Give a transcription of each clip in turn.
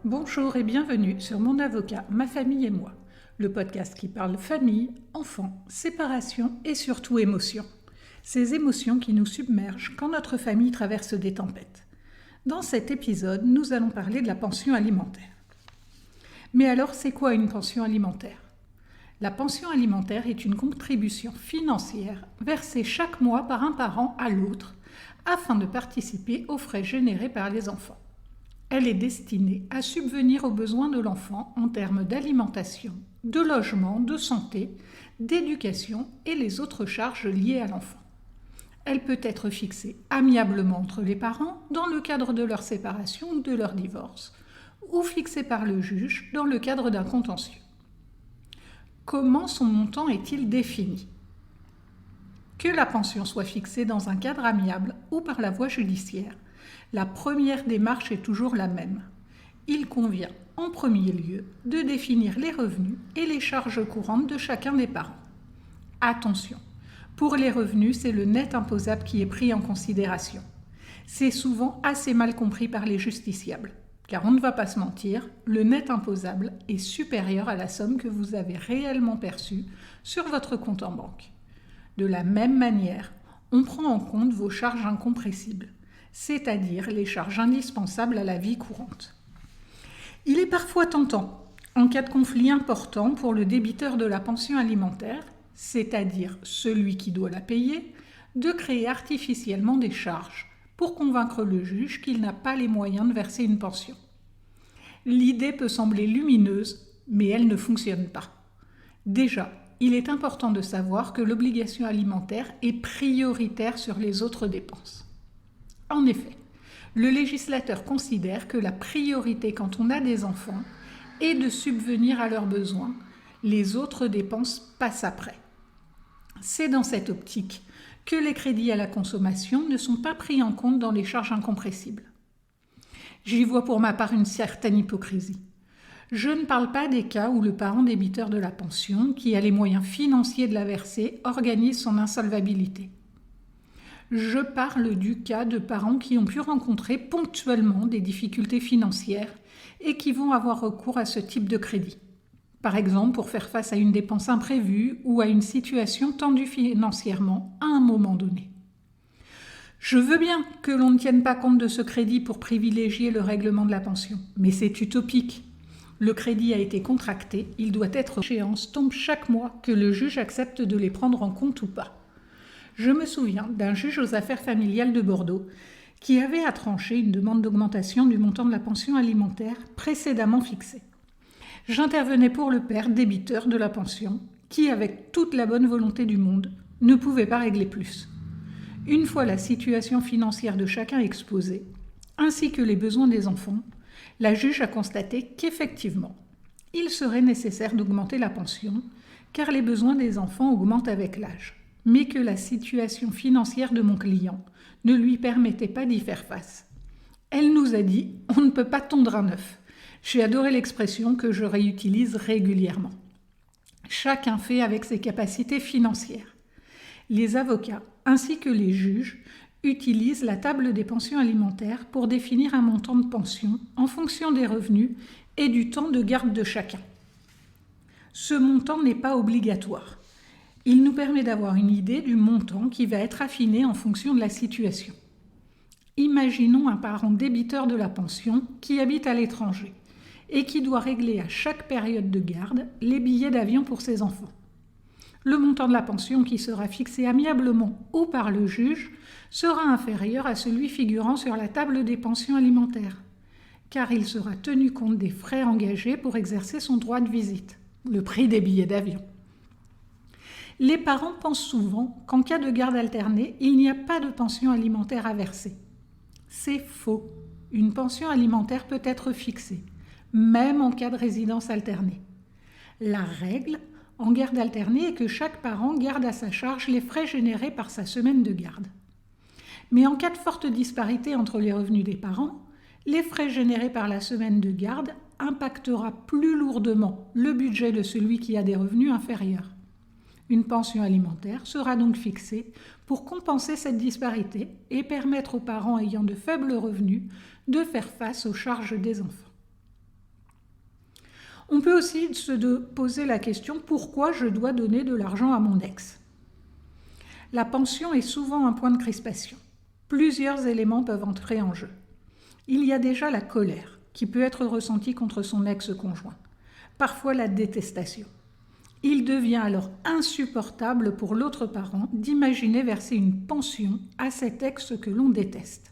Bonjour et bienvenue sur Mon avocat, ma famille et moi, le podcast qui parle famille, enfants, séparation et surtout émotions. Ces émotions qui nous submergent quand notre famille traverse des tempêtes. Dans cet épisode, nous allons parler de la pension alimentaire. Mais alors, c'est quoi une pension alimentaire ? La pension alimentaire est une contribution financière versée chaque mois par un parent à l'autre afin de participer aux frais générés par les enfants. Elle est destinée à subvenir aux besoins de l'enfant en termes d'alimentation, de logement, de santé, d'éducation et les autres charges liées à l'enfant. Elle peut être fixée amiablement entre les parents dans le cadre de leur séparation ou de leur divorce, ou fixée par le juge dans le cadre d'un contentieux. Comment son montant est-il défini ? Que la pension soit fixée dans un cadre amiable ou par la voie judiciaire, la première démarche est toujours la même. Il convient, en premier lieu, de définir les revenus et les charges courantes de chacun des parents. Attention, pour les revenus, c'est le net imposable qui est pris en considération. C'est souvent assez mal compris par les justiciables, car on ne va pas se mentir, le net imposable est supérieur à la somme que vous avez réellement perçue sur votre compte en banque. De la même manière, on prend en compte vos charges incompressibles, c'est-à-dire les charges indispensables à la vie courante. Il est parfois tentant, en cas de conflit important pour le débiteur de la pension alimentaire, c'est-à-dire celui qui doit la payer, de créer artificiellement des charges pour convaincre le juge qu'il n'a pas les moyens de verser une pension. L'idée peut sembler lumineuse, mais elle ne fonctionne pas. Déjà, il est important de savoir que l'obligation alimentaire est prioritaire sur les autres dépenses. En effet, le législateur considère que la priorité quand on a des enfants est de subvenir à leurs besoins. Les autres dépenses passent après. C'est dans cette optique que les crédits à la consommation ne sont pas pris en compte dans les charges incompressibles. J'y vois pour ma part une certaine hypocrisie. Je ne parle pas des cas où le parent débiteur de la pension, qui a les moyens financiers de la verser, organise son insolvabilité. Je parle du cas de parents qui ont pu rencontrer ponctuellement des difficultés financières et qui vont avoir recours à ce type de crédit. Par exemple, pour faire face à une dépense imprévue ou à une situation tendue financièrement à un moment donné. Je veux bien que l'on ne tienne pas compte de ce crédit pour privilégier le règlement de la pension, mais c'est utopique. Le crédit a été contracté, il doit être échéance tombe chaque mois que le juge accepte de les prendre en compte ou pas. Je me souviens d'un juge aux affaires familiales de Bordeaux qui avait à trancher une demande d'augmentation du montant de la pension alimentaire précédemment fixée. J'intervenais pour le père débiteur de la pension qui, avec toute la bonne volonté du monde, ne pouvait pas régler plus. Une fois la situation financière de chacun exposée, ainsi que les besoins des enfants, la juge a constaté qu'effectivement, il serait nécessaire d'augmenter la pension car les besoins des enfants augmentent avec l'âge, mais que la situation financière de mon client ne lui permettait pas d'y faire face. Elle nous a dit « on ne peut pas tondre un œuf ». J'ai adoré l'expression que je réutilise régulièrement. Chacun fait avec ses capacités financières. Les avocats ainsi que les juges utilisent la table des pensions alimentaires pour définir un montant de pension en fonction des revenus et du temps de garde de chacun. Ce montant n'est pas obligatoire. Il nous permet d'avoir une idée du montant qui va être affiné en fonction de la situation. Imaginons un parent débiteur de la pension qui habite à l'étranger et qui doit régler à chaque période de garde les billets d'avion pour ses enfants. Le montant de la pension qui sera fixé amiablement ou par le juge sera inférieur à celui figurant sur la table des pensions alimentaires, car il sera tenu compte des frais engagés pour exercer son droit de visite, le prix des billets d'avion. Les parents pensent souvent qu'en cas de garde alternée, il n'y a pas de pension alimentaire à verser. C'est faux. Une pension alimentaire peut être fixée, même en cas de résidence alternée. La règle en garde alternée est que chaque parent garde à sa charge les frais générés par sa semaine de garde. Mais en cas de forte disparité entre les revenus des parents, les frais générés par la semaine de garde impactera plus lourdement le budget de celui qui a des revenus inférieurs. Une pension alimentaire sera donc fixée pour compenser cette disparité et permettre aux parents ayant de faibles revenus de faire face aux charges des enfants. On peut aussi poser la question « Pourquoi je dois donner de l'argent à mon ex ?» La pension est souvent un point de crispation. Plusieurs éléments peuvent entrer en jeu. Il y a déjà la colère, qui peut être ressentie contre son ex-conjoint. Parfois la détestation. Il devient alors insupportable pour l'autre parent d'imaginer verser une pension à cet ex que l'on déteste.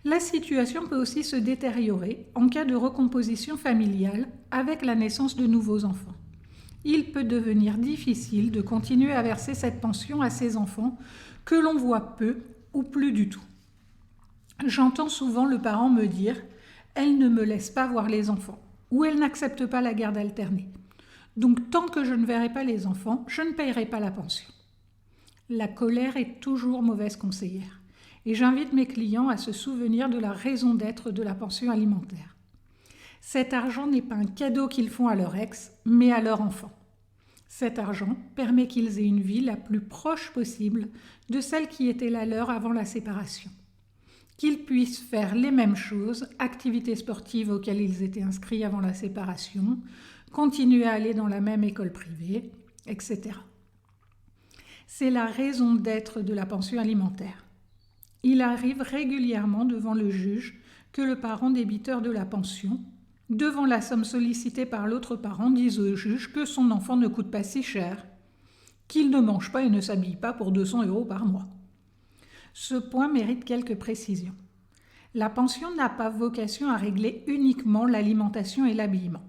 La situation peut aussi se détériorer en cas de recomposition familiale avec la naissance de nouveaux enfants. Il peut devenir difficile de continuer à verser cette pension à ces enfants que l'on voit peu ou plus du tout. J'entends souvent le parent me dire « Elle ne me laisse pas voir les enfants » ou « Elle n'accepte pas la garde alternée. Donc tant que je ne verrai pas les enfants, je ne payerai pas la pension. » La colère est toujours mauvaise conseillère et j'invite mes clients à se souvenir de la raison d'être de la pension alimentaire. Cet argent n'est pas un cadeau qu'ils font à leur ex, mais à leur enfant. Cet argent permet qu'ils aient une vie la plus proche possible de celle qui était la leur avant la séparation. Qu'ils puissent faire les mêmes choses, activités sportives auxquelles ils étaient inscrits avant la séparation, continuer à aller dans la même école privée, etc. C'est la raison d'être de la pension alimentaire. Il arrive régulièrement devant le juge que le parent débiteur de la pension, devant la somme sollicitée par l'autre parent, dise au juge que son enfant ne coûte pas si cher, qu'il ne mange pas et ne s'habille pas pour 200 € par mois. Ce point mérite quelques précisions. La pension n'a pas vocation à régler uniquement l'alimentation et l'habillement.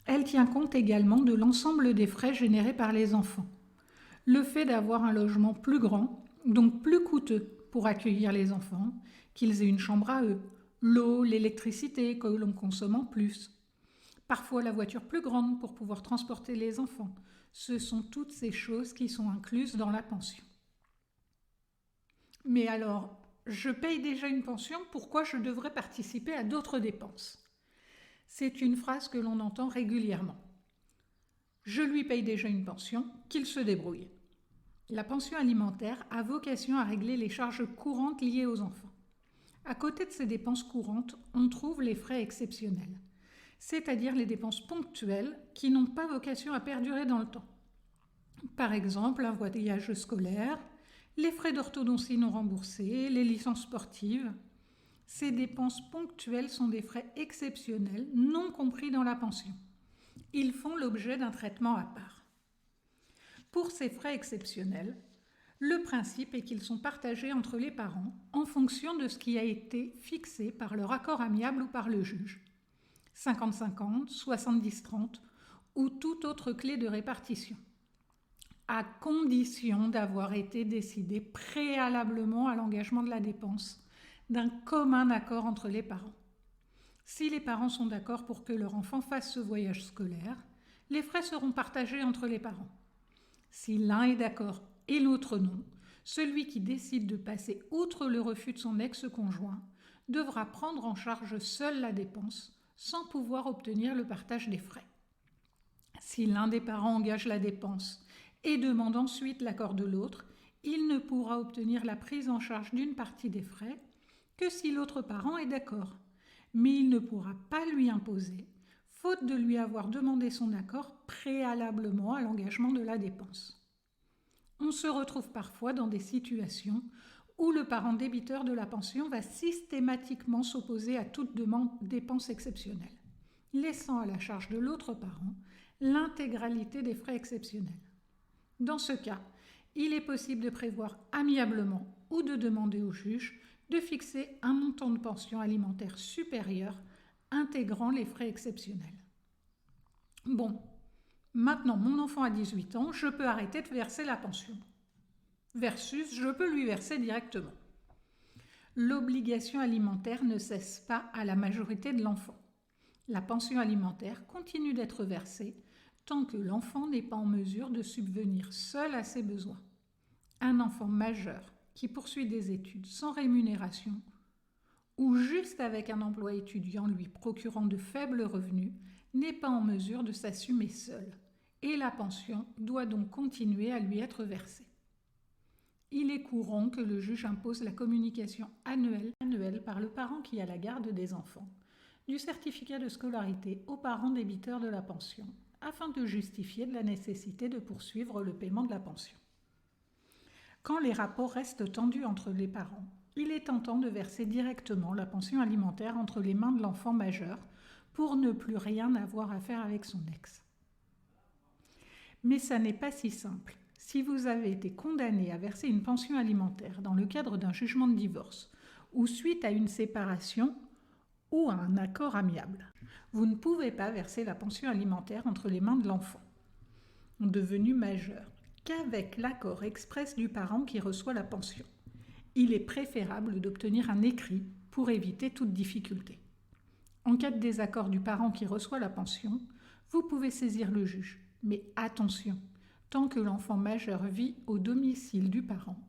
Elle tient compte également de l'ensemble des frais générés par les enfants. Le fait d'avoir un logement plus grand, donc plus coûteux pour accueillir les enfants, qu'ils aient une chambre à eux, l'eau, l'électricité que l'on consomme en plus. Parfois la voiture plus grande pour pouvoir transporter les enfants. Ce sont toutes ces choses qui sont incluses dans la pension. Mais alors, je paye déjà une pension, pourquoi je devrais participer à d'autres dépenses ? C'est une phrase que l'on entend régulièrement. Je lui paye déjà une pension, qu'il se débrouille. La pension alimentaire a vocation à régler les charges courantes liées aux enfants. À côté de ces dépenses courantes, on trouve les frais exceptionnels, c'est-à-dire les dépenses ponctuelles qui n'ont pas vocation à perdurer dans le temps. Par exemple, un voyage scolaire, les frais d'orthodontie non remboursés, les licences sportives. Ces dépenses ponctuelles sont des frais exceptionnels non compris dans la pension. Ils font l'objet d'un traitement à part. Pour ces frais exceptionnels, le principe est qu'ils sont partagés entre les parents en fonction de ce qui a été fixé par leur accord amiable ou par le juge. 50-50, 70-30 ou toute autre clé de répartition, à condition d'avoir été décidé préalablement à l'engagement de la dépense, d'un commun accord entre les parents. Si les parents sont d'accord pour que leur enfant fasse ce voyage scolaire, les frais seront partagés entre les parents. Si l'un est d'accord et l'autre non, celui qui décide de passer outre le refus de son ex-conjoint devra prendre en charge seul la dépense sans pouvoir obtenir le partage des frais. Si l'un des parents engage la dépense et demande ensuite l'accord de l'autre, il ne pourra obtenir la prise en charge d'une partie des frais que si l'autre parent est d'accord. Mais il ne pourra pas lui imposer, faute de lui avoir demandé son accord préalablement à l'engagement de la dépense. On se retrouve parfois dans des situations où le parent débiteur de la pension va systématiquement s'opposer à toute dépense exceptionnelle, laissant à la charge de l'autre parent l'intégralité des frais exceptionnels. Dans ce cas, il est possible de prévoir amiablement ou de demander au juge de fixer un montant de pension alimentaire supérieur intégrant les frais exceptionnels. Bon, maintenant mon enfant a 18 ans, je peux arrêter de verser la pension. Versus, je peux lui verser directement. L'obligation alimentaire ne cesse pas à la majorité de l'enfant. La pension alimentaire continue d'être versée tant que l'enfant n'est pas en mesure de subvenir seul à ses besoins. Un enfant majeur qui poursuit des études sans rémunération ou juste avec un emploi étudiant lui procurant de faibles revenus n'est pas en mesure de s'assumer seul et la pension doit donc continuer à lui être versée. Il est courant que le juge impose la communication annuelle par le parent qui a la garde des enfants du certificat de scolarité aux parents débiteurs de la pension, afin de justifier de la nécessité de poursuivre le paiement de la pension. Quand les rapports restent tendus entre les parents, il est tentant de verser directement la pension alimentaire entre les mains de l'enfant majeur pour ne plus rien avoir à faire avec son ex. Mais ça n'est pas si simple. Si vous avez été condamné à verser une pension alimentaire dans le cadre d'un jugement de divorce ou suite à une séparation ou à un accord amiable, vous ne pouvez pas verser la pension alimentaire entre les mains de l'enfant devenu majeur qu'avec l'accord express du parent qui reçoit la pension. Il est préférable d'obtenir un écrit pour éviter toute difficulté. En cas de désaccord du parent qui reçoit la pension, vous pouvez saisir le juge. Mais attention, tant que l'enfant majeur vit au domicile du parent,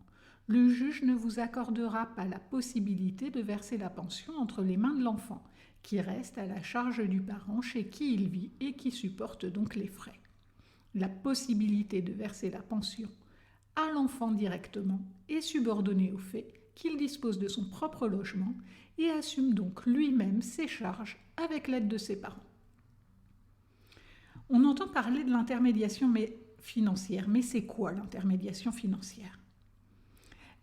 le juge ne vous accordera pas la possibilité de verser la pension entre les mains de l'enfant, qui reste à la charge du parent chez qui il vit et qui supporte donc les frais. La possibilité de verser la pension à l'enfant directement est subordonnée au fait qu'il dispose de son propre logement et assume donc lui-même ses charges avec l'aide de ses parents. On entend parler de l'intermédiation financière, mais c'est quoi l'intermédiation financière ?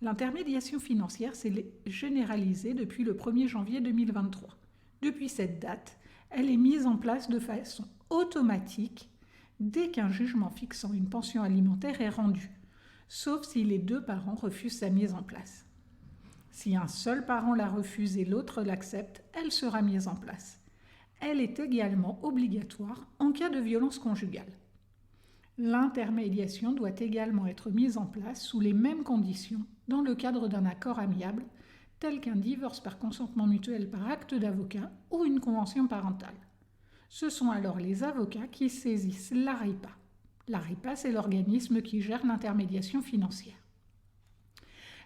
L'intermédiation financière s'est généralisée depuis le 1er janvier 2023. Depuis cette date, elle est mise en place de façon automatique dès qu'un jugement fixant une pension alimentaire est rendu, sauf si les deux parents refusent sa mise en place. Si un seul parent la refuse et l'autre l'accepte, elle sera mise en place. Elle est également obligatoire en cas de violence conjugale. L'intermédiation doit également être mise en place sous les mêmes conditions dans le cadre d'un accord amiable, tel qu'un divorce par consentement mutuel par acte d'avocat ou une convention parentale. Ce sont alors les avocats qui saisissent l'ARIPA. L'ARIPA, c'est l'organisme qui gère l'intermédiation financière.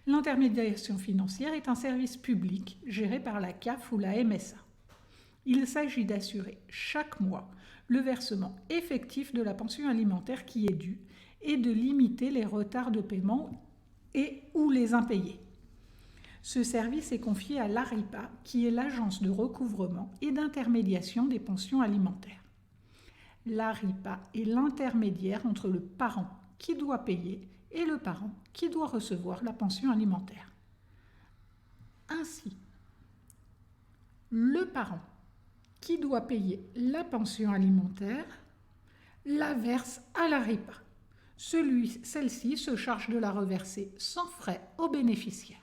L'intermédiation financière est un service public géré par la CAF ou la MSA. Il s'agit d'assurer chaque mois le versement effectif de la pension alimentaire qui est due et de limiter les retards de paiement et ou les impayés. Ce service est confié à l'ARIPA, qui est l'agence de recouvrement et d'intermédiation des pensions alimentaires. L'ARIPA est l'intermédiaire entre le parent qui doit payer et le parent qui doit recevoir la pension alimentaire. Ainsi, le parent qui doit payer la pension alimentaire la verse à l'ARIPA. Celle-ci se charge de la reverser sans frais aux bénéficiaires.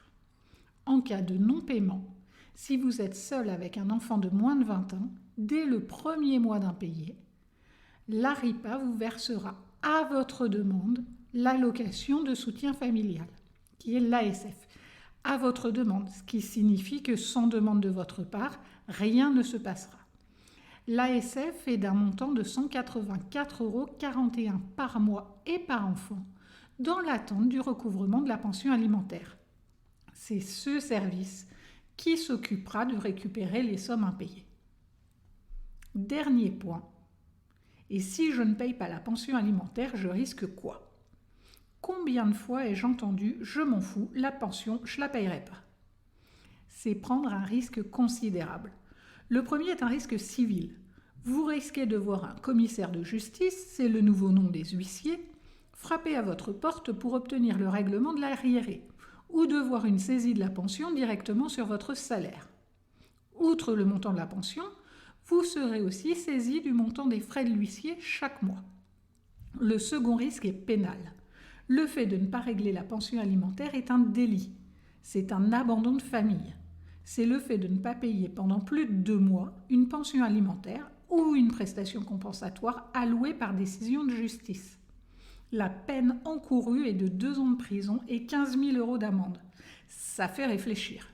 En cas de non-paiement, si vous êtes seul avec un enfant de moins de 20 ans, dès le premier mois d'impayé, l'ARIPA vous versera à votre demande l'allocation de soutien familial, qui est l'ASF, à votre demande, ce qui signifie que sans demande de votre part, rien ne se passera. L'ASF est d'un montant de 184,41 € par mois et par enfant, dans l'attente du recouvrement de la pension alimentaire. C'est ce service qui s'occupera de récupérer les sommes impayées. Dernier point. Et si je ne paye pas la pension alimentaire, je risque quoi ? Combien de fois ai-je entendu « je m'en fous, la pension, je ne la payerai pas ». C'est prendre un risque considérable. Le premier est un risque civil. Vous risquez de voir un commissaire de justice, c'est le nouveau nom des huissiers, frapper à votre porte pour obtenir le règlement de l'arriéré, ou de voir une saisie de la pension directement sur votre salaire. Outre le montant de la pension, vous serez aussi saisi du montant des frais de l'huissier chaque mois. Le second risque est pénal. Le fait de ne pas régler la pension alimentaire est un délit. C'est un abandon de famille. C'est le fait de ne pas payer pendant plus de 2 mois une pension alimentaire ou une prestation compensatoire allouée par décision de justice. La peine encourue est de 2 ans de prison et 15 000 € d'amende. Ça fait réfléchir.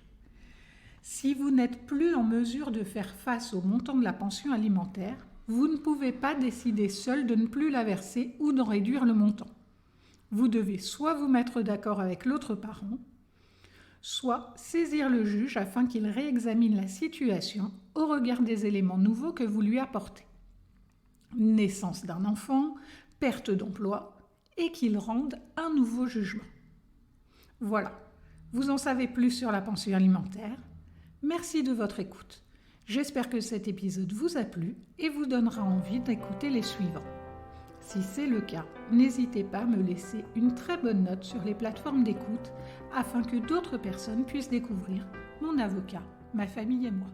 Si vous n'êtes plus en mesure de faire face au montant de la pension alimentaire, vous ne pouvez pas décider seul de ne plus la verser ou d'en réduire le montant. Vous devez soit vous mettre d'accord avec l'autre parent, soit saisir le juge afin qu'il réexamine la situation au regard des éléments nouveaux que vous lui apportez. Naissance d'un enfant, perte d'emploi, et qu'il rende un nouveau jugement. Voilà, vous en savez plus sur la pension alimentaire. Merci de votre écoute. J'espère que cet épisode vous a plu et vous donnera envie d'écouter les suivants. Si c'est le cas, n'hésitez pas à me laisser une très bonne note sur les plateformes d'écoute afin que d'autres personnes puissent découvrir Mon avocat, ma famille et moi.